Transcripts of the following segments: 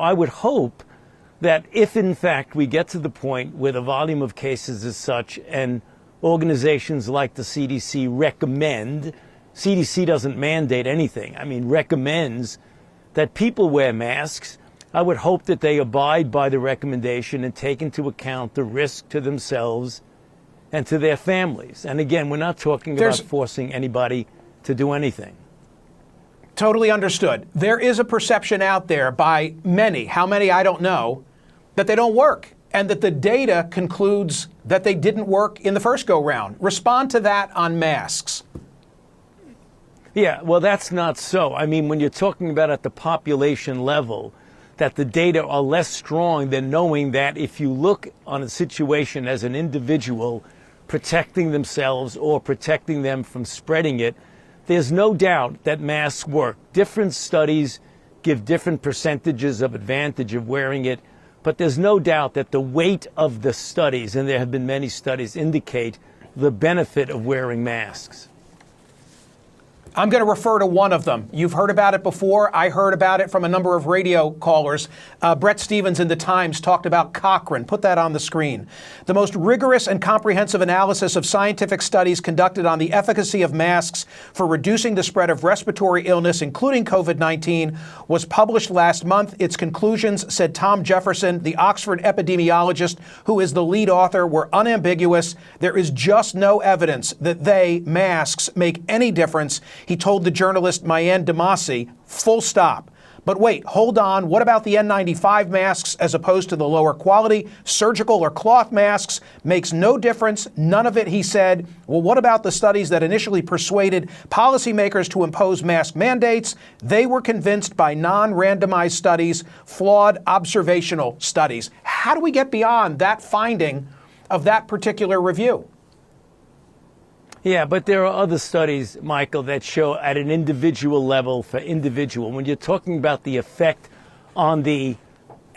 I would hope that if, in fact, we get to the point where the volume of cases is such and organizations like the CDC recommend, CDC doesn't mandate anything, I mean, recommends that people wear masks, I would hope that they abide by the recommendation and take into account the risk to themselves and to their families. And again, we're not talking about forcing anybody to do anything. Totally understood. There is a perception out there by many, how many I don't know, that they don't work and that the data concludes that they didn't work in the first go-round. Respond to that on masks. Yeah, well, that's not so. I mean, when you're talking about at the population level, that the data are less strong than knowing that if you look on a situation as an individual protecting themselves or protecting them from spreading it, there's no doubt that masks work. Different studies give different percentages of advantage of wearing it, but there's no doubt that the weight of the studies, and there have been many studies, indicate the benefit of wearing masks. I'm going to refer to one of them. You've heard about it before. I heard about it from a number of radio callers. Brett Stevens in the Times talked about Cochrane. Put that on the screen. The most rigorous and comprehensive analysis of scientific studies conducted on the efficacy of masks for reducing the spread of respiratory illness, including COVID-19, was published last month. Its conclusions, said Tom Jefferson, the Oxford epidemiologist who is the lead author, were unambiguous. There is just no evidence that masks, make any difference. He told the journalist Mayan Damasi, full stop. But wait, hold on. What about the N95 masks as opposed to the lower quality surgical or cloth masks? Makes no difference. None of it, he said. Well, what about the studies that initially persuaded policymakers to impose mask mandates? They were convinced by non-randomized studies, flawed observational studies. How do we get beyond that finding of that particular review? Yeah, but there are other studies, Michael, that show at an individual level for individual. When you're talking about the effect on the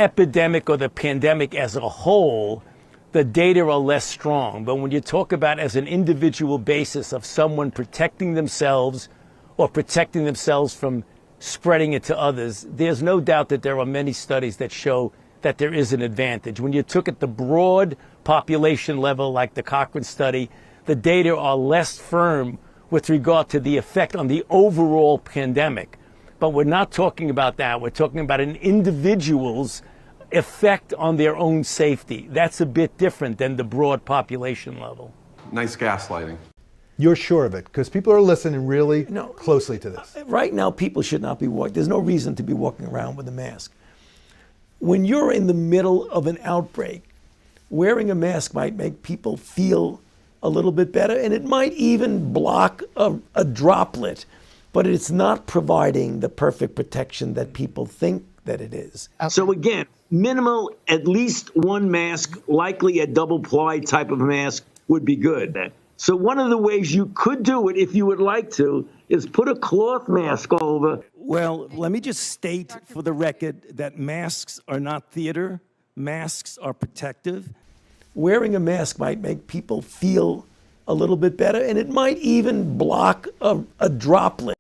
epidemic or the pandemic as a whole, the data are less strong. But when you talk about as an individual basis of someone protecting themselves or protecting themselves from spreading it to others, there's no doubt that there are many studies that show that there is an advantage. When you took at the broad population level, like the Cochrane study, the data are less firm with regard to the effect on the overall pandemic. But we're not talking about that. We're talking about an individual's effect on their own safety. That's a bit different than the broad population level. Nice gaslighting. You're sure of it? Because people are listening really closely to this. Right now, people should not be walking. There's no reason to be walking around with a mask. When you're in the middle of an outbreak, wearing a mask might make people feel a little bit better, and it might even block a droplet, but it's not providing the perfect protection that people think that it is. So again, minimal, at least one mask, likely a double ply type of mask would be good. So one of the ways you could do it, if you would like to, is put a cloth mask over. Well, let me just state for the record that masks are not theater. Masks are protective. Wearing a mask might make people feel a little bit better, and it might even block a droplet.